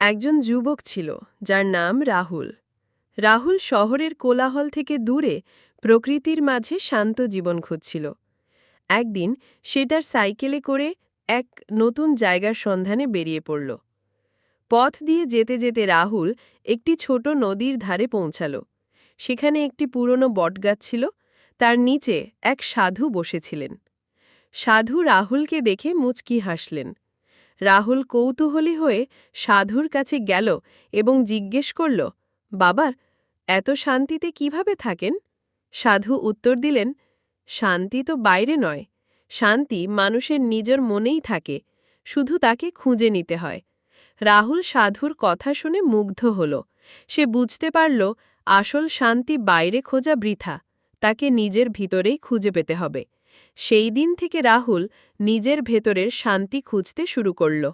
একজন যুবক ছিল যার নাম রাহুল। রাহুল শহরের কোলাহল থেকে দূরে প্রকৃতির মাঝে শান্ত জীবন খুঁজছিল। একদিন সে তার সাইকেলে করে এক নতুন জায়গার সন্ধানে বেরিয়ে পড়ল। পথ দিয়ে যেতে যেতে রাহুল একটি ছোট নদীর ধারে পৌঁছাল। সেখানে একটি পুরনো বটগাছ ছিল, তার নিচে এক সাধু বসেছিলেন। সাধু রাহুলকে দেখে মুচকি হাসলেন। রাহুল কৌতূহলী হয়ে সাধুর কাছে গেল এবং জিজ্ঞেস করল, বাবার, এত শান্তিতে কিভাবে থাকেন? সাধু উত্তর দিলেন, শান্তি তো বাইরে নয়, শান্তি মানুষের নিজের মনেই থাকে, শুধু তাকে খুঁজে নিতে হয়। রাহুল সাধুর কথা শুনে মুগ্ধ হল। সে বুঝতে পারল আসল শান্তি বাইরে খোঁজা বৃথা, তাকে নিজের ভিতরেই খুঁজে পেতে হবে। সেই দিন থেকে রাহুল নিজের ভেতরের শান্তি খুঁজতে শুরু করল।